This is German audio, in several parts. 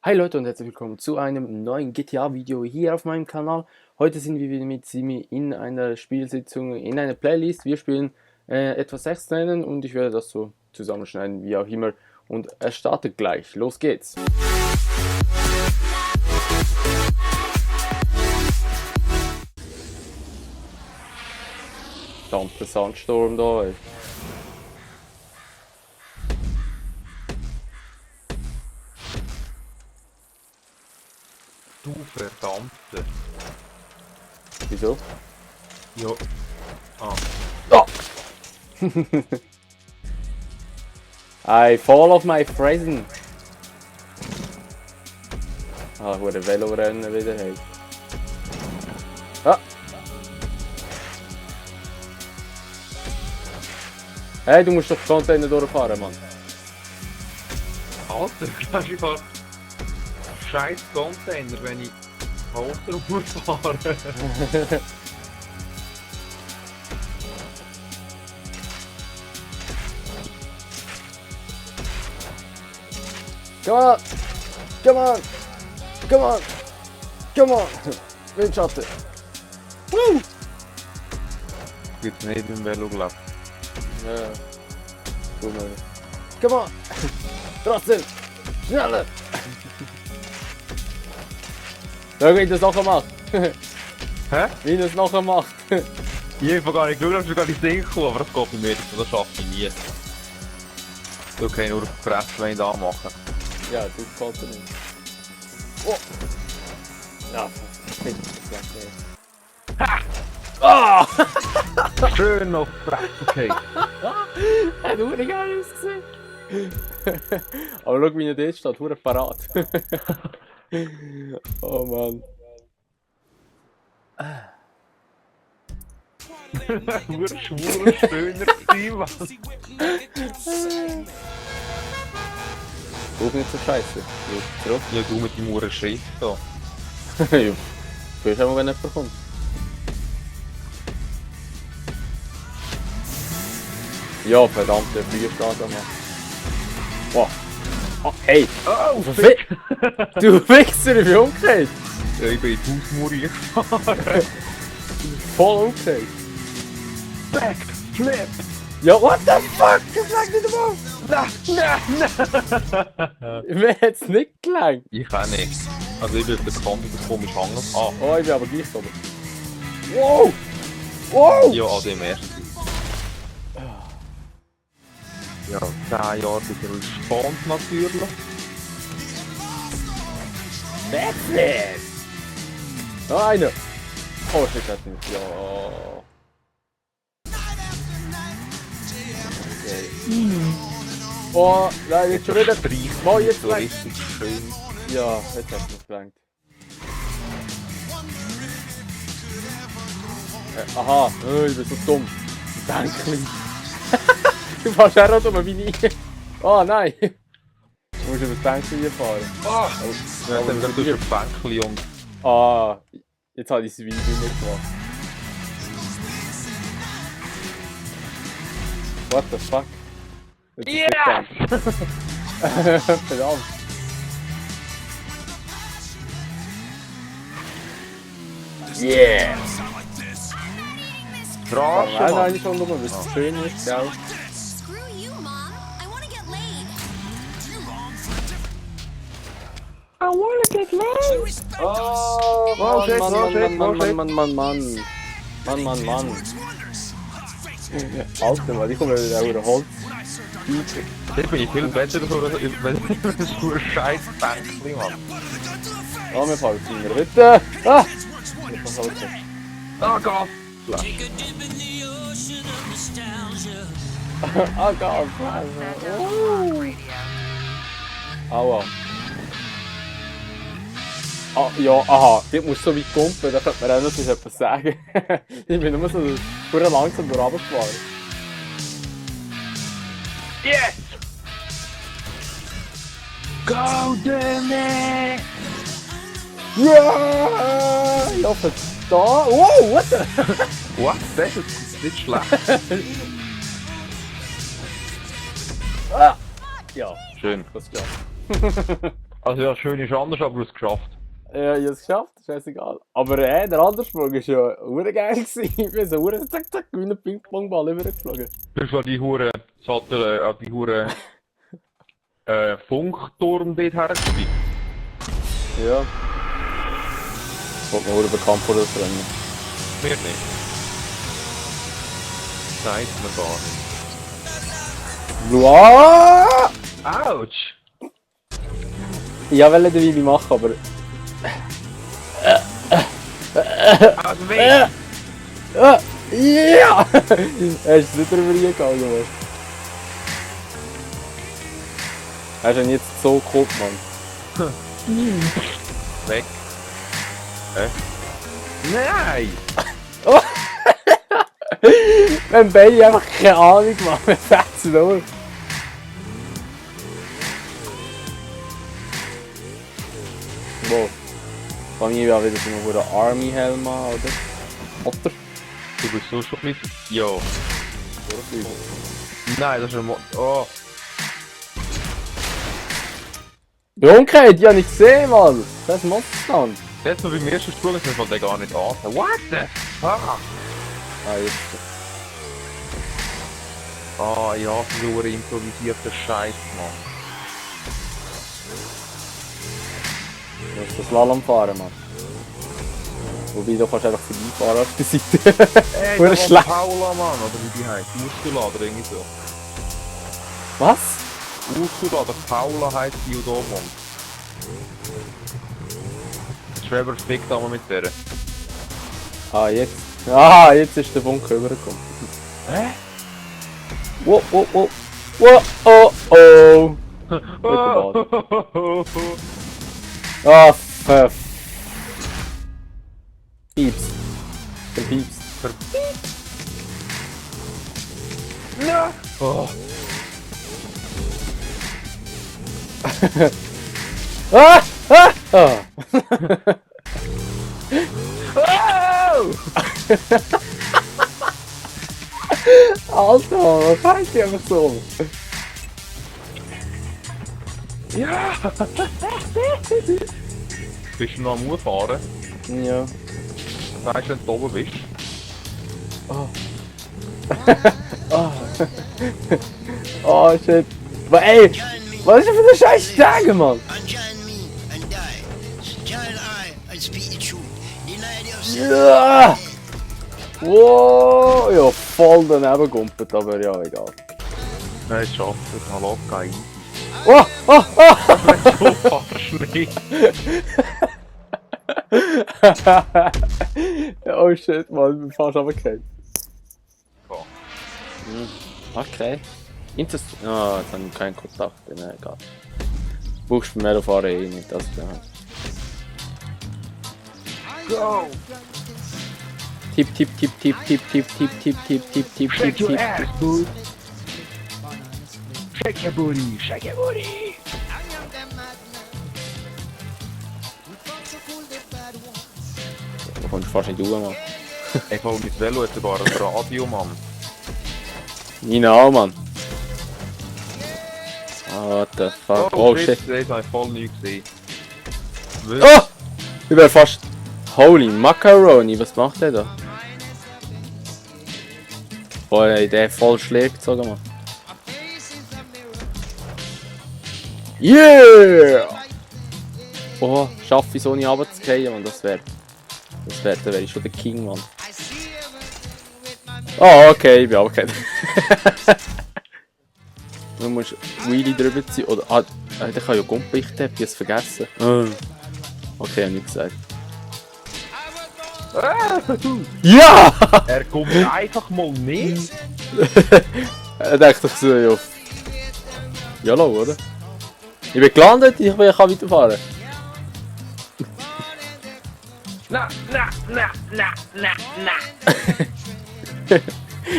Hi Leute und herzlich willkommen zu einem neuen GTA-Video hier auf meinem Kanal. Heute sind wir wieder mit Simi in einer Spielsitzung, in einer Playlist. Wir spielen etwas Sechsrennen und ich werde das so zusammenschneiden, wie auch immer. Und es startet gleich. Los geht's! Verdammter Sandsturm da, ey. Du Verdammte. Wieso? Ja. Ah. Oh! I fall off my Fresen. Ah, wo der Velorennen wieder hey. Ah! Hey, du musst doch Container durchfahren, Mann. Alter, das ist einfach scheiß Container, wenn ich Halter fahre. Come on! Come on! Come on! Come on! Windschatten! Woo! Gibt's nicht im Velo gelaufen. Ja. Guck mal. Come on! Trotzdem! Schneller! Schau, wie ich das nachher mache. Hä? Wie ich das nachher mache. Ich hab gar nicht geschaut, dass ich gar nicht denken kann, aber das geht bei mir nicht, das schaffe ich nie. Du kannst nur auf die Fresse da machen. Ja, das geht nicht. Oh! Ja, das ist ha! Ah! Schön auf die Fresse gefallen. Hat verdammt geil ausgesehen. Aber schau, wie er dort steht, verdammt parat. Oh Mann. Nur schwuler Stöhner gewesen, Mann. Guck nicht so scheiße. Zurück. Ja, du mit dem Uhren Schritt da. Ja. Du weißt auch, wenn jemand kommt. Ja, verdammt, der Flieger steht da, Mann. Wow. Oh, hey! Oh, Du Wichser, ich bin umgekehrt! Ja, ich bin in die Hausmauer gefahren. Voll umgekehrt! Backflip! Ja, what the fuck? Das lag nicht einmal! Nein! Mir hat's nicht gelangt! Ich auch nicht. Also ich bin auf der Kante komisch hängen. Ah, Oh, ich bin aber gleich oben. Wow! Wow! ja, an dem ersten. Ja, 10 Jahre bis er spannend natürlich. Backflip! Noch einer! Oh, shit, das nicht. Ja. Okay. Oh, nein, jetzt schon wieder. Oh, jetzt so lang. richtig schön. Ja, jetzt hast du es gelangt. Aha, ich bin so dumm. Danke. Du fährst auch noch dumm wie ich. Oh nein. Du musst über das Bänkchen hier fahren. Ah! Oh, Ja, aber dann das tust du hier- ein Bänkchen und... Ah, jetzt habe ich das Video nicht gemacht. What the fuck? Jetzt ist Yes! es gegangen. Verdammt. Yeah! Rasche, Nein, Mann! nein, schon nochmal, weil es schön ist, gell? Screw you, Mom. I want to get laid. Oh, Oh, shit, Mann, oh, Mann, shit, Mann, oh, shit. Mann, Mann, Mann, Mann, Mann, Mann. Alter, Mann, ich komme wieder aus Holz. Ich bin viel besser, wenn du ein scheiß Bänkchen machst. Oh, mir fällt es mir bitte. Ah! Ich muss Holz. Ah, Gott! Ah, Gott. Aua. Ah, ja, aha, dort musst du so weit kumpen, da könnte man auch noch etwas sagen. Ich bin nur so pur langsam durchgefahren. Yes! Go, Demi! Ja! Ich hoffe, da. Wow, what the? What? Das ist nicht schlecht. Ah! Ja, Schön. das ist klar. Also ja, schön ist anders, aber du hast es geschafft. Ja, ich hab's geschafft, scheißegal. Aber der andere Sprung war ja urgeil gewesen. Ich bin so zack, zack, wie ein Ping-Pong-Ball übergeflogen. Du hast die Hure Sattel, die Hure Funkturm dort hergeschickt. Ja. Wollte man über Kampf oder das rennen. Mir nicht. Nein, ist mir gar nicht. Wow! Autsch! Ich wollte den Vivi machen, aber... Also weh! Ja! Er ist nicht drüber gegangen, Mann. Er ist ihn jetzt so geholt, Mann. Weg. Nein! Wenn beide einfach keine Ahnung machen, wir fetzen durch. Wo? Kann ich ja wieder so einen Army-Helm an, oder? Oder? Du bist so schon ein bisschen... Ja. Nein, das ist ein Oh! Dunkelheit, die habe ich gesehen, Mann! Das ist Monsterstand. Jetzt mal beim ersten Sprung ist mir von der gar nicht an. What the fuck? Ah, jetzt. Ah, ja, nur improvisierter Scheiß, Mann. Du musst das Slalom fahren, Mann. Wobei, du kannst einfach vorbeifahren auf der Seite. Ey, Hure das ist schlecht. Paula, Mann, oder wie die heißt. Ursula oder irgendwie so. Was? Ursula oder Paula heisst die da, Mann. Trevor fickt einmal mit der. Ah, jetzt. Ah, jetzt ist der Bunker übergekommen. Hä? Wow, wow, wow. Wow, oh, oh. Oh, Ah, pfeff. Pieps. Der Pieps. Ja. Oh. Ah! Ah! Ah! Alter, was heißt die einfach so? Ja! Bist du noch am Fahren? Ja. Weißt du, wenn du oben bist? Oh. Oh. Oh shit. Aber ey, was ist denn für eine scheiß Stärke, Mann? Unjoin me and die. Join I and speak the truth. Deny yourself. Ja! Wow, ja, voll daneben gumpet, aber ja, egal. Nein, ich schaffe es mal locker ein. Oh, oh, oh! So fast nicht. Oh shit, Mann, ich bin fast runtergefallen. So. Okay. Interessant. Ah, jetzt haben wir keinen Kontakt. Nein, egal. Brauchst du beim Velofahren eh nicht, das ja. Go! Tipp, tipp, tipp, tipp, tipp, tipp, tipp, tipp, tipp, tipp, tipp, Shake tipp, your tipp. ass, dude! Shake your booty! Shake your booty! Da kommst du fast nicht durch, Mann. Ey, voll mit Velo hat sogar ein Radio, Mann. Genau, Mann. Ah, what the fuck. Oh shit. Das habe ich voll nie gesehen. Oh! Ich wär fast... Holy Macaroni, was macht der da? Boah, ey, der voll schlägt sogar, Mann. Yeah! Oh, schaffe ich so nicht runterzugehen, Mann, das wär, da wär ich schon der King, Mann. Oh, okay, ich bin auch kein. Du musst Wheelie drüber ziehen, oder... Ah, der kann ja Gumpen, ich hab es vergessen. Okay, hab nicht gesagt. Ja! Er kommt einfach mal nicht. Er dachte ich so, ja. Jalo, oder? Ich bin gelandet, ich kann weiterfahren. Na.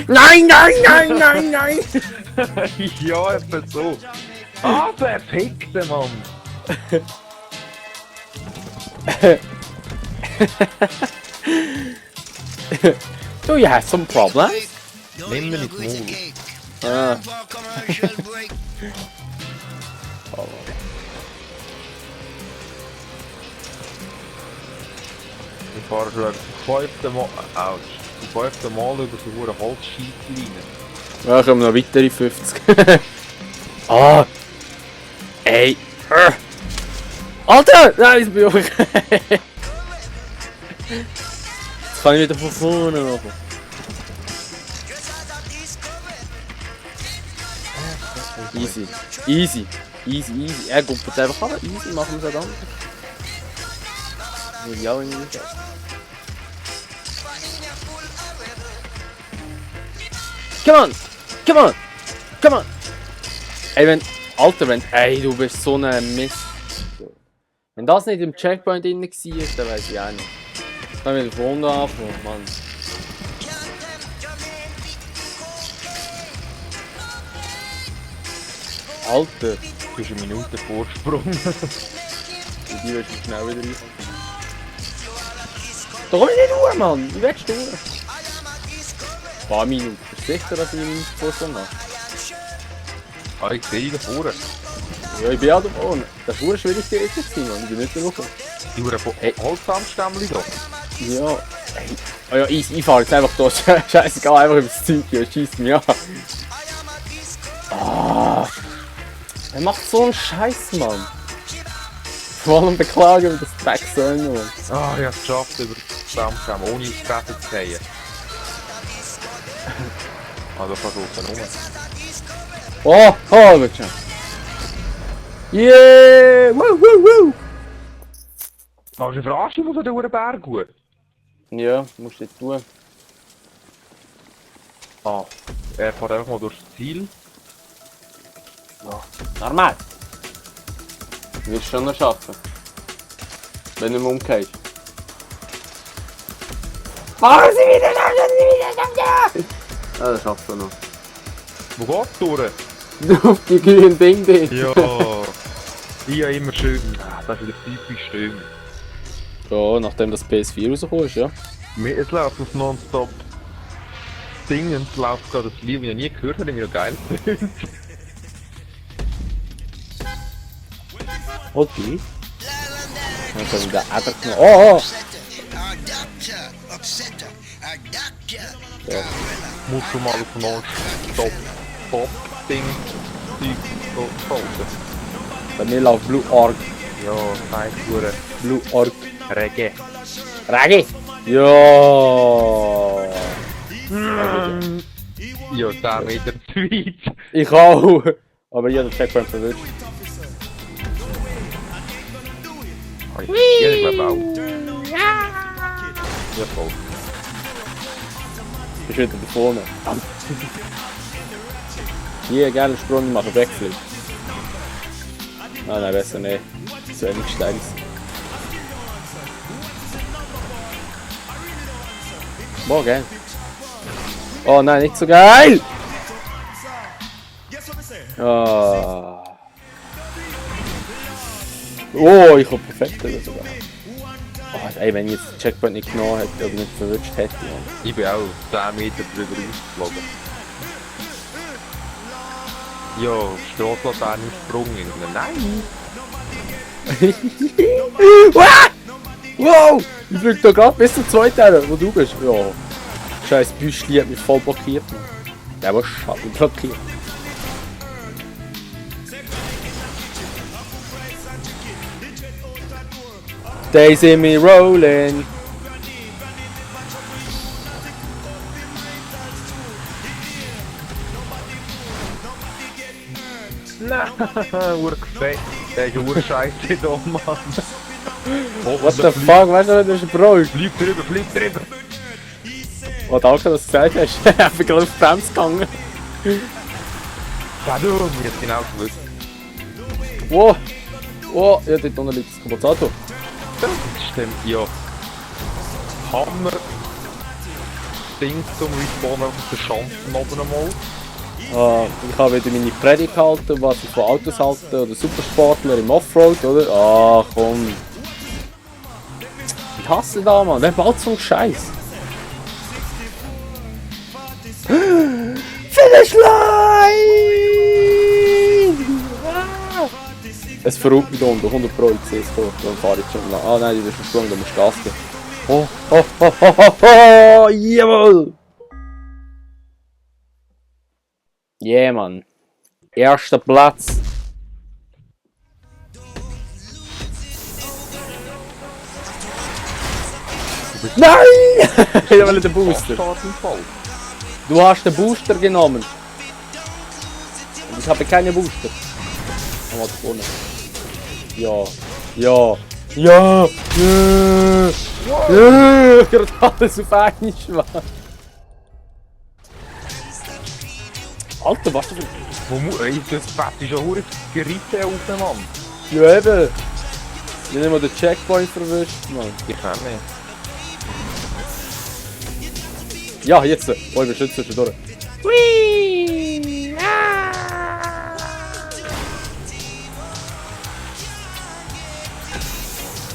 Nein, nein, nein, nein, nein! Ja, etwa so. Ah, verfickte Mann. Do you have some problems? Nimm mir nicht Mund. Ah. For commercial break. Ich fahre schon zum 5. Mal... Autsch. Zum 5. Mal über so eine Holzscheitleine. Ja, kommen noch weitere 50. Ah! Ey! Alter! Nein, ich bin auch. Jetzt kann ich wieder von vorne machen. Easy. Easy. Easy, easy. Er guckt jetzt einfach an. Easy, machen wir es dann. Will ich auch irgendwie schaffen. Come on! Come on! Come on! Ey, wenn... Alter, wenn... Ey, du bist so ein Mist. Wenn das nicht im Checkpoint drin war, dann weiß ich auch nicht. Dann wieder von unten anfangen, Mann. Alter! Du hast eine Minute Vorsprung. Und die willst du schnell wieder rein. Da komm ich nicht durch, Mann! Wie willst du durch? Ein paar Minuten. Bist du sicher, dass ich einen Vorsprung habe? Ah, ich sehe da vorne. Ja, ich bin auch da vorne. Das war schwierig gewesen, Mann. Ich bin nicht da hoch. Die Uhr von Holzsamstämmchen da. Ja. Ey. Oh ja, ich fahre jetzt einfach da. Scheißegal, einfach übers Zeug. Ja, schießt mich an. Ah. Er macht so einen Scheiß, Mann. Vor allem beklagen wir das Drecksöhne, Mann. Ah, ich hab's geschafft über die Samstämme, ohne ins Treffen zu fallen. Ah, da fährst du aussen rum. Oh, oh, wird schon. Yeah! Woo, woo, woo! Aber du verarschst dich von den Berg gut. Ja, musst du jetzt tun. Ah, er fährt einfach mal durchs Ziel. Normal. Du wirst schon noch schaffen. Wenn du mal umgehst. Machen Sie wieder, schaffen Sie wieder! Ja, das schaffst du noch. Wo geht's durch? Auf die grünen Ding drin. Ja. Ich habe immer schön... Ah, das ist wieder typisch schön. Ja, nachdem das PS4 rausgekommen ist, ja. Es läuft auf Nonstop Ding und es läuft gerade das Lied, das ich noch nie gehört habe, das mir noch geil findet. Okay. Dann können wir da einfach noch... Oh, oh! Ja. Muss schon mal auf Nonstop Ding folgen. Bei mir läuft Blue Org. Ja, nein, pure Blue Org. Reggae. Raggi! Ja! Ja, 10 Meter zu weit. Ich auch! Aber ich habe den Checkpoint verwünscht. Ja, ich glaube auch. Ja, voll. Bist wieder da vorne. Hier, gerne Sprung, ich mache Backflip. Nein, besser nicht. So wenig Steigs. Boah, geil. Oh nein, nicht so geil! Ah. Oh, ich hab perfekt sogar. Oh, ey, wenn ich jetzt den Checkpoint nicht genommen hätte oder nicht verwünscht hätte. Ja. Ich bin auch 10 Meter drüber rausgeflogen. Ja, Strassenlaterne im Sprung. Nein! Wow! Ich fliege da gerade bis zum zweiten, wo du bist. Ja. Scheiß Büschli hat mich voll blockiert. Man. Der war schade blockiert. They see me rolling. Nein, urgefällt. Der ist urscheiße da, Mann. What the fuck, weißt du, das ist ein Brot. Flieg drüber, flieg drüber. Oh, danke, dass du gesagt hast. Ich bin gerade auf die Bremse gegangen. Ja, du, mir ist genau gewusst. Wow. Wow, ja, dort unten liegt das Kompensator. Das stimmt, ja. Hammer. Ding zum Respawnen auf der Schanzen oben einmal. Ah, ich habe wieder meine Predigt gehalten, was ich von Autos halte, oder Supersportler im Offroad, oder? Ah, komm. Ich hasse da, Mann. Wer baut so einen Scheiß? Finish Line! Ah. Es verrückt mich da unten, 100 Pro, ich sehe es vor. Dann fahre ich schon lang. Ah nein, du bist versprungen, du musst Gas geben. Oh, oh, oh, oh, oh, oh, jawohl! Yeah, Mann. Erster Platz. Nein! Ich will den Booster. Du hast den Booster genommen. Und ich habe keine Booster. Oh, da vorne. Ja. Ja. Ja. Ja. Ja. Gerade alles auf einmal schwach. Alter, was du für... Das Fett ist ja verdammt geritten auf den Mann. Ja eben. Ich habe nicht mal den Checkpoint verwischt, Mann. Ich kann nicht. Ja, jetzt. Oh, ich bin schon zwischendurch. Hui!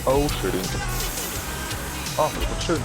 Oh, schön. Ah, das ist schön.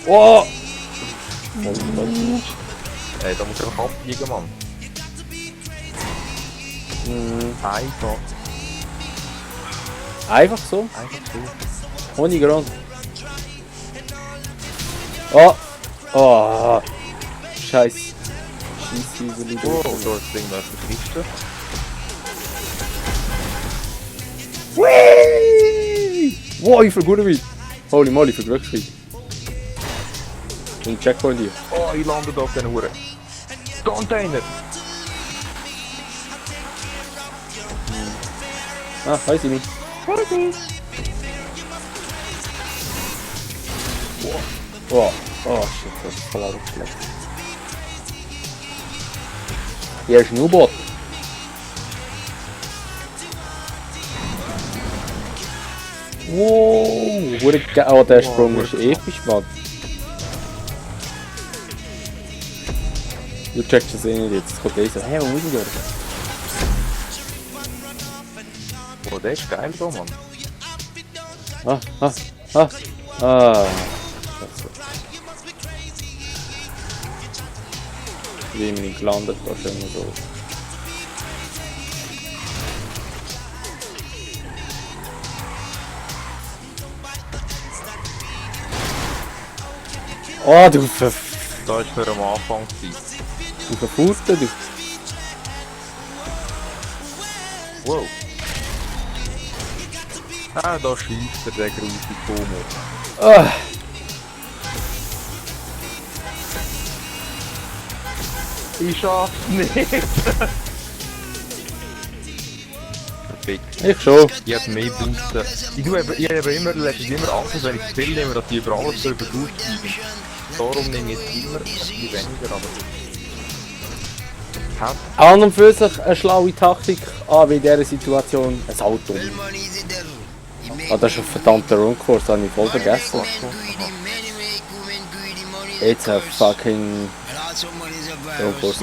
Oh! Ey, da muss ich einfach abbiegen, Mann. Einfach. Einfach so? Einfach so. Ohne Grund. Oh! Oh! Scheiß. Scheiß diese Liebe. Oh, da ist das Ding, da ist die Kiste. Whee! Wow, ich vergute mich. Holy moly, ich vergute mich. Ein Checkpoint hier. Oh, ich lande da auf den Huren. Container! Ah, hi Simi. Oh, oh shit, das ist voll abgeschleppt. Hier ist ein U-Boot. Wow, oh, der Sprung ist episch, Mann. Du checkst das eh nicht jetzt. Kommt der so, hey, wo muss ich durch? Oh, der ist geil da, Mann. Ah, ah, ah, ah. Scheiße. Wie bin ich gelandet, da schon mal so. Oh, du Da ist für am Anfang gewesen. verfurte, du. Wow. Ah, da schießt der grusige Pomo. Ah. Ich schaff's nicht! Perfekt. Ich schon. Ich hab mehr Booster. Ich habe immer Angst, wenn ich zu viel nehme, dass die über alles so durchsteigen. Darum nehme ich jetzt immer ein bisschen weniger, aber... Hat An und für sich eine schlaue Taktik, aber in dieser Situation ein Auto. Ah, das ist ein verdammter Rundkurs, das habe ich voll vergessen. Jetzt ein fucking Rundkurs.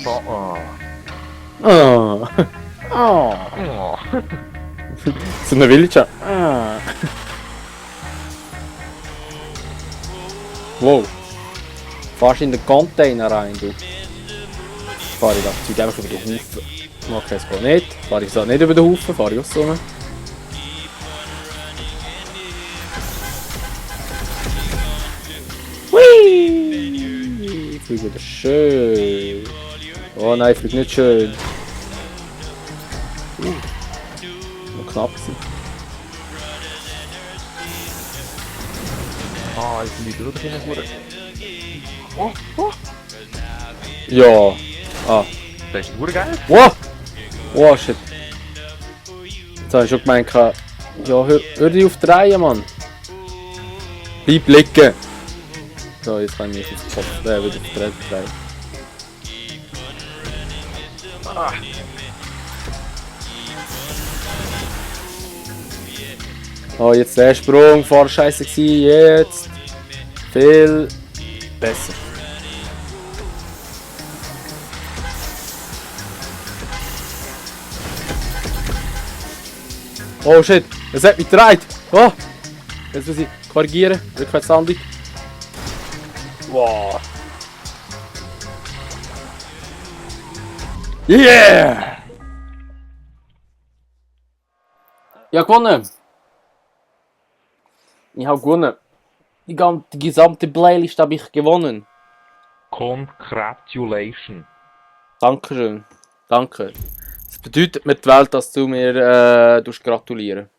oh. Ah. Ah. Oh. So eine Villager. Ah. Wow. Fahrst in den Container rein, du. Fahre ich das Zeug einfach über den Haufen. Okay, es geht nicht. Fahre ich es nicht über den Haufen, fahre ich auch so. Hui! Ich fliege wieder schön. Oh nein, ich fliege nicht schön. Noch knapp sein. Ah, ich bin wieder durch den Huren. Ja. Ah. Das ist verdammt geil. Wow! Wow, shit. Jetzt habe ich schon gemeint, ja, hör dich auf die Reihe, Mann. Bleib liegen. So, jetzt kann ich mich ins Kopf. Wieder auf die Reihe. Ah. Oh, jetzt der Sprung. Vorher scheiße gewesen. Jetzt viel besser. Oh shit, es hat mich gedreht. Oh, jetzt muss ich korrigieren. Rückwärtslandung. Wow. Yeah! Ja, gewonnen! Ich habe gewonnen. Die gesamte Playlist habe ich gewonnen. Congratulations. Dankeschön. Danke. Das bedeutet mir die Welt, dass du mir gratulieren